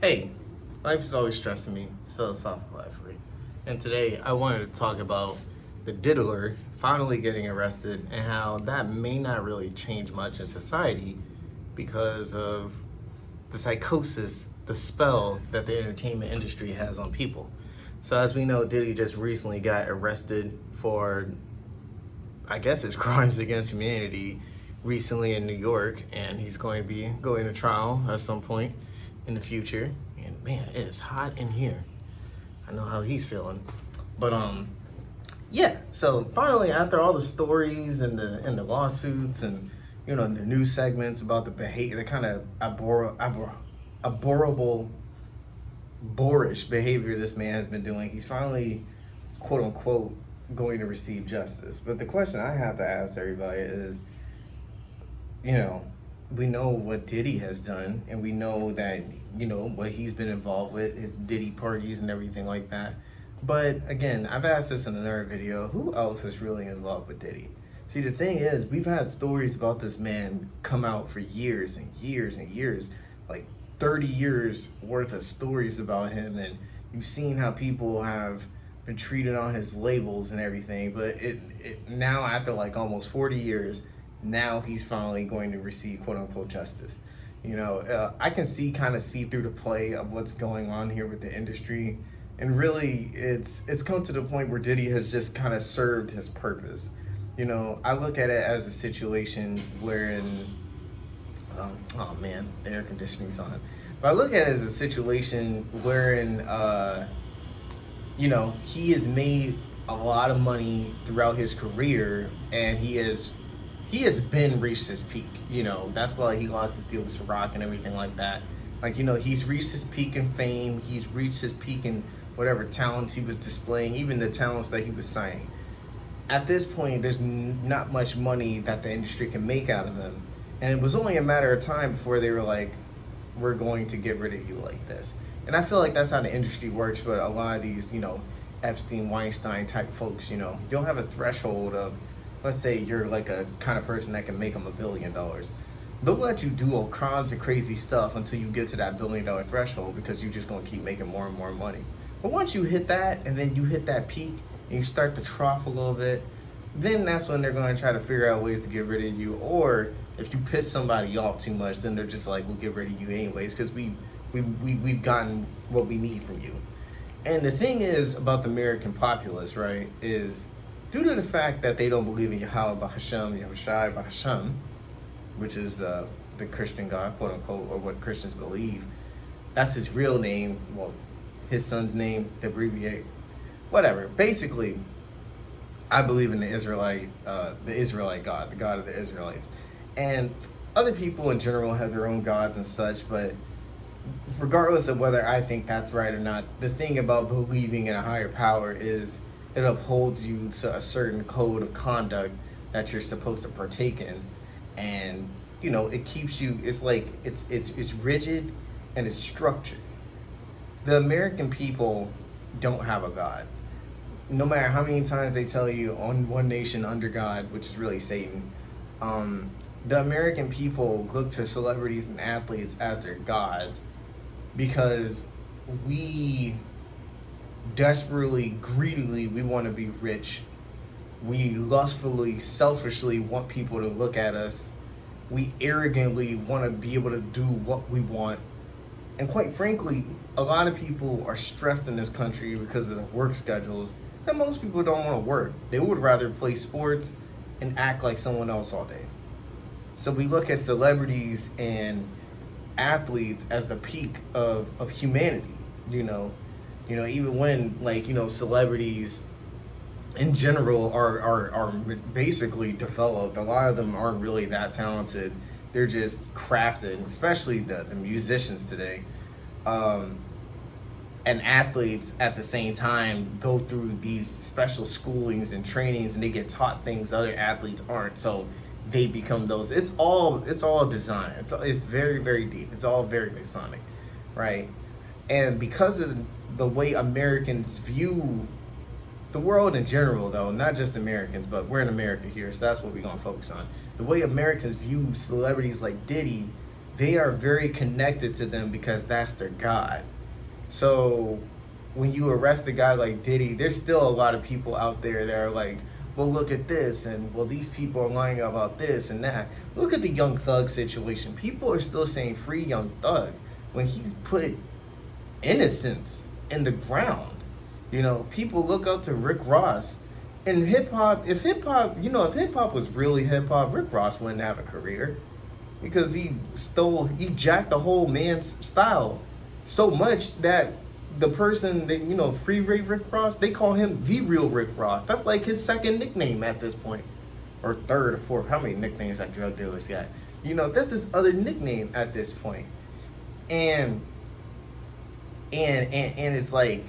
Hey, life is always stressing me. It's philosophical life for me. And today I wanted to talk about the diddler finally getting arrested and how that may not really change much in society because of the psychosis, the spell that the entertainment industry has on people. So as we know, Diddy just recently got arrested for, I guess, his crimes against humanity recently in New York, and he's going to be going to trial at some point in the future. And man, it is hot in here. I know how he's feeling. But yeah, so finally after all the stories and the lawsuits and the news segments about the behavior, the kind of abhorrible, boorish behavior this man has been doing, he's finally, quote unquote, going to receive justice. But the question I have to ask everybody is, we know what Diddy has done, and we know that, what he's been involved with, his Diddy parties and everything like that. But again, I've asked this in another video, who else is really in love with Diddy? See, the thing is, we've had stories about this man come out for years and years and years, like 30 years worth of stories about him, and you've seen how people have been treated on his labels and everything, but it now, after like almost 40 years, now he's finally going to receive quote unquote justice. I can see through the play of what's going on here with the industry, and really it's come to the point where Diddy has just kind of served his purpose. I look at it as a situation wherein, oh man, the air conditioning's on. But I look at it as a situation wherein, he has made a lot of money throughout his career, and he has been reached his peak. That's why he lost his deal with Ciroc and everything like that. He's reached his peak in fame. He's reached his peak in whatever talents he was displaying, even the talents that he was signing. At this point, there's not much money that the industry can make out of him. And it was only a matter of time before they were like, we're going to get rid of you like this. And I feel like that's how the industry works, but a lot of these, Epstein, Weinstein type folks, you'll have a threshold of, let's say you're like a kind of person that can make them $1 billion. They'll let you do all kinds of crazy stuff until you get to that $1 billion threshold, because you're just gonna keep making more and more money. But once you hit that, and then you hit that peak, and you start to trough a little bit, then that's when they're gonna try to figure out ways to get rid of you. Or if you piss somebody off too much, then they're just like, we'll get rid of you anyways, because we've gotten what we need from you. And the thing is about the American populace, right, is due to the fact that they don't believe in Yahweh Bahashem, Yahushai Bahashem, which is the Christian God, quote unquote, or what Christians believe. That's his real name. Well, his son's name, they abbreviate. Whatever. Basically, I believe in the Israelite God, the God of the Israelites. And other people in general have their own gods and such, but regardless of whether I think that's right or not, the thing about believing in a higher power is it upholds you to a certain code of conduct that you're supposed to partake in. And it keeps you, it's like it's rigid and it's structured. The American people don't have a God. No matter how many times they tell you on one nation under God, which is really Satan, the American people look to celebrities and athletes as their gods, because we desperately, greedily, we want to be rich. We lustfully, selfishly want people to look at us. We arrogantly want to be able to do what we want. And quite frankly, a lot of people are stressed in this country because of the work schedules, and most people don't want to work. They would rather play sports and act like someone else all day. So we look at celebrities and athletes as the peak of humanity, even when celebrities in general are basically developed. A lot of them aren't really that talented. They're just crafted, especially the musicians today. And athletes at the same time go through these special schoolings and trainings, and they get taught things other athletes aren't. So they become those. It's all design. It's very, very deep. It's all very Masonic, right? And because of the way Americans view the world in general, though, not just Americans, but we're in America here, so that's what we're gonna focus on. The way Americans view celebrities like Diddy, they are very connected to them because that's their god. So when you arrest a guy like Diddy, there's still a lot of people out there that are like, well, look at this, and well, these people are lying about this and that. Look at the Young Thug situation. People are still saying free Young Thug when he's put innocence in the ground. You know, people look up to Rick Ross. And hip hop, if hip hop was really hip hop, Rick Ross wouldn't have a career because he jacked the whole man's style so much that the person that, Free Ray Rick Ross, they call him the real Rick Ross. That's like his second nickname at this point, or third or fourth. How many nicknames that drug dealers got? That's his other nickname at this point. And it's like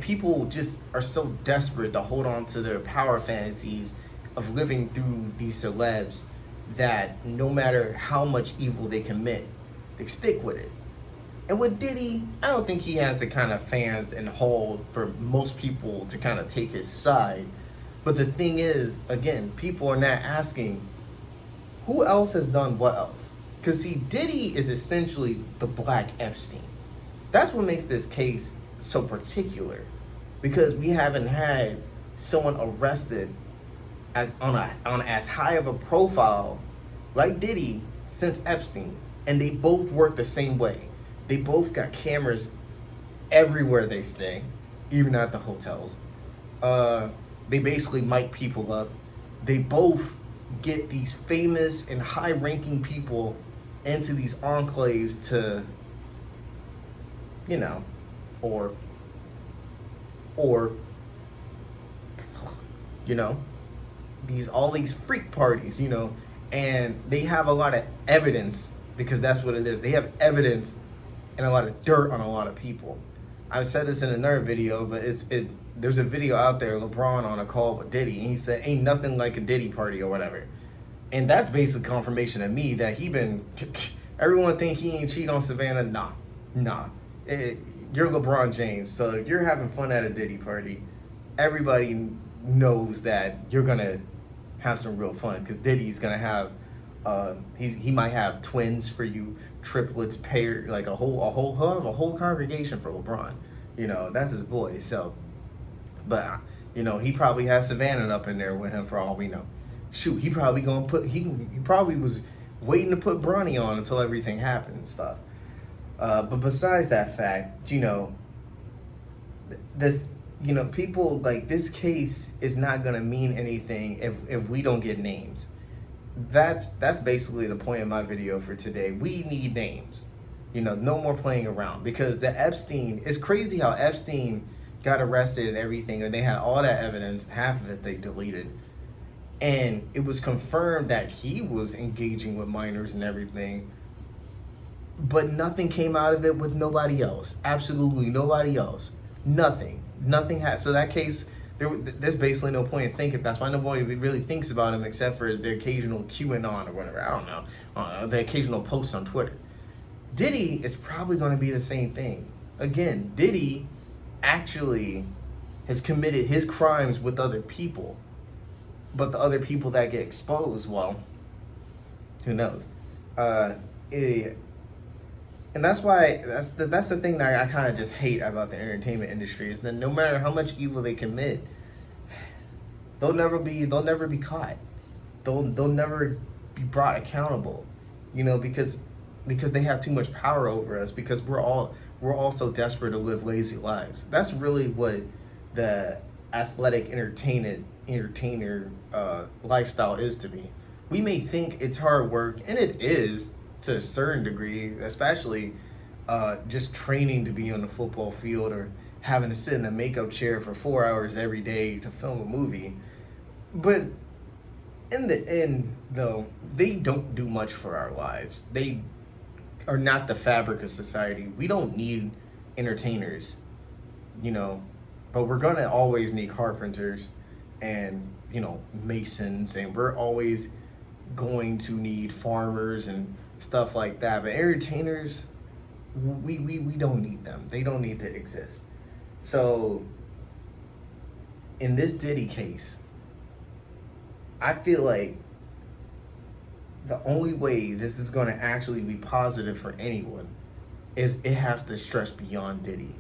people just are so desperate to hold on to their power fantasies of living through these celebs that no matter how much evil they commit, they stick with it. And with Diddy, I don't think he has the kind of fans and hold for most people to kind of take his side. But the thing is, again, people are not asking who else has done what else. Because see, Diddy is essentially the Black Epstein. That's what makes this case so particular, because we haven't had someone arrested as on as high of a profile like Diddy since Epstein, and they both work the same way. They both got cameras everywhere they stay, even at the hotels. They basically mic people up. They both get these famous and high-ranking people into these enclaves to, or all these freak parties, and they have a lot of evidence, because that's what it is. They have evidence and a lot of dirt on a lot of people. I've said this in another video, but it's there's a video out there, LeBron on a call with Diddy, and he said, ain't nothing like a Diddy party or whatever. And that's basically confirmation to me that everyone think he ain't cheat on Savannah. Nah. You're LeBron James, so if you're having fun at a Diddy party, everybody knows that you're gonna have some real fun, because Diddy's gonna have he might have twins for you, triplets, paired, like he'll have a whole congregation for LeBron. That's his boy. So, but he probably has Savannah up in there with him for all we know. Shoot, he probably was waiting to put Bronny on until everything happened and stuff. But besides that fact, people like this case is not gonna mean anything if we don't get names. That's basically the point of my video for today. We need names. No more playing around, because it's crazy how Epstein got arrested and everything, and they had all that evidence. Half of it they deleted, and it was confirmed that he was engaging with minors and everything. But nothing came out of it with nobody else. Absolutely nobody else. Nothing had. So that case, there's basically no point in thinking. That's why nobody really thinks about him, except for the occasional QAnon or whatever. I don't know. The occasional post on Twitter. Diddy is probably going to be the same thing. Again, Diddy actually has committed his crimes with other people. But the other people that get exposed, well, who knows? And that's why that's the thing that I kind of just hate about the entertainment industry, is that no matter how much evil they commit, they'll never be caught. They'll never be brought accountable, because they have too much power over us, because we're all so desperate to live lazy lives. That's really what the athletic entertainer lifestyle is to me. We may think it's hard work, and it is to a certain degree, especially just training to be on the football field, or having to sit in a makeup chair for 4 hours every day to film a movie. But in the end, though, they don't do much for our lives. They are not the fabric of society. We don't need entertainers, but we're gonna always need carpenters and, masons, and we're always going to need farmers and stuff like that. But entertainers, we don't need them. They don't need to exist. So in this Diddy case, I feel like The only way this is going to actually be positive for anyone is it has to stretch beyond Diddy.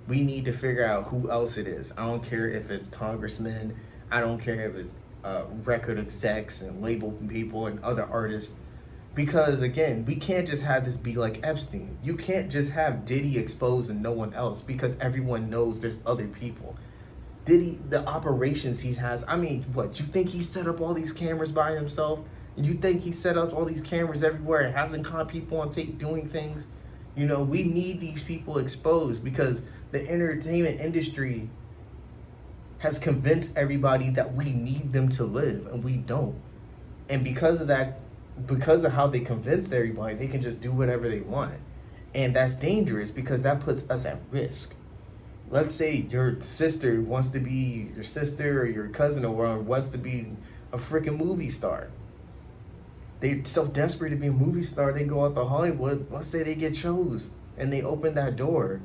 We need to figure out who else it is. I don't care if it's congressmen. I don't care if it's record execs and label people and other artists. Because again, we can't just have this be like Epstein. You can't just have Diddy exposed and no one else because everyone knows there's other people. Diddy, the operations he has, I mean, what, you think he set up all these cameras by himself? You think he set up all these cameras everywhere and hasn't caught people on tape doing things? You know, we need these people exposed because the entertainment industry has convinced everybody that we need them to live and we don't. And because of that, because of how they convinced everybody, they can just do whatever they want. And that's dangerous because that puts us at risk. Let's say your sister wants to be your sister or your cousin or wants to be a freaking movie star. They're so desperate to be a movie star, they go out to Hollywood. Let's say they get chose and they open that door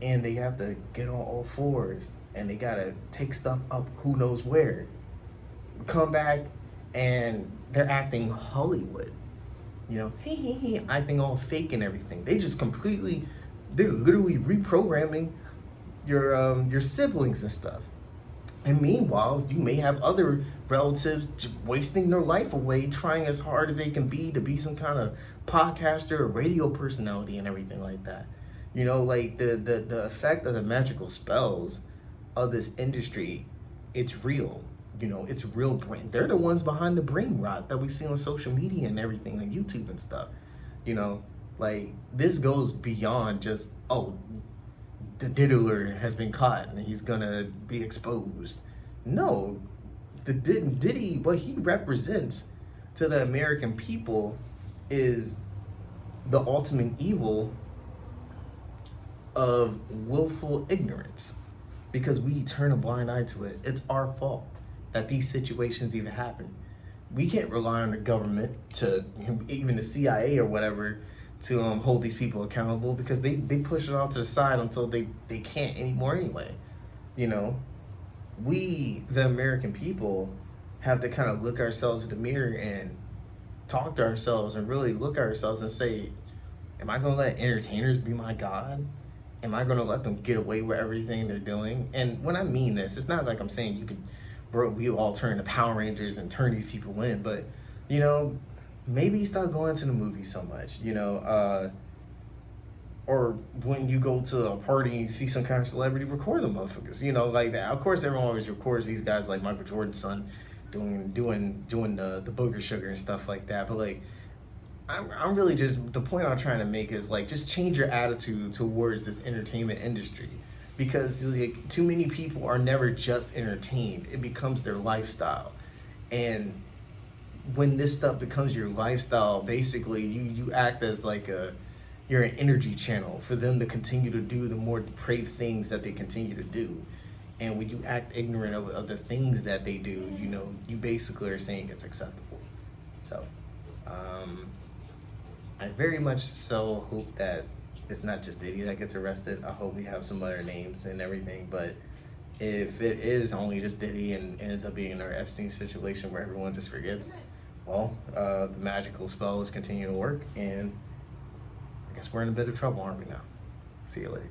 and they have to get on all fours and they gotta take stuff up who knows where. Come back and they're acting Hollywood. You know, hey, acting all fake and everything. They're literally reprogramming your siblings and stuff. And meanwhile, you may have other relatives wasting their life away trying as hard as they can be to be some kind of podcaster or radio personality and everything like that. You know, like the effect of the magical spells of this industry, it's real. You know, it's real brain. They're the ones behind the brain rot that we see on social media and everything, like YouTube and stuff. You know, like this goes beyond just, oh, the diddler has been caught and he's gonna be exposed. No, the Diddy, what he represents to the American people is the ultimate evil of willful ignorance because we turn a blind eye to it. It's our fault that these situations even happen. We can't rely on the government to, even the CIA or whatever, to hold these people accountable because they push it off to the side until they can't anymore anyway. You know, we, the American people, have to kind of look ourselves in the mirror and talk to ourselves and really look at ourselves and say, am I going to let entertainers be my God? Am I going to let them get away with everything they're doing? And when I mean this, it's not like I'm saying you can, we all turn to Power Rangers and turn these people in, but, you know, maybe stop going to the movies so much, you know, or when you go to a party and you see some kind of celebrity, record them motherfuckers, you know, like that. Of course, everyone always records these guys like Michael Jordan's son doing the booger sugar and stuff like that. But like, I'm really just, the point I'm trying to make is like, just change your attitude towards this entertainment industry. Because like, too many people are never just entertained. It becomes their lifestyle. And when this stuff becomes your lifestyle, basically you act as like you're an energy channel for them to continue to do the more depraved things that they continue to do. And when you act ignorant of the things that they do, you know, you basically are saying it's acceptable. So I very much so hope that it's not just Diddy that gets arrested. I hope we have some other names and everything, but if it is only just Diddy and ends up being another Epstein situation where everyone just forgets, well, the magical spell is continuing to work, and I guess we're in a bit of trouble, aren't we now? See you later.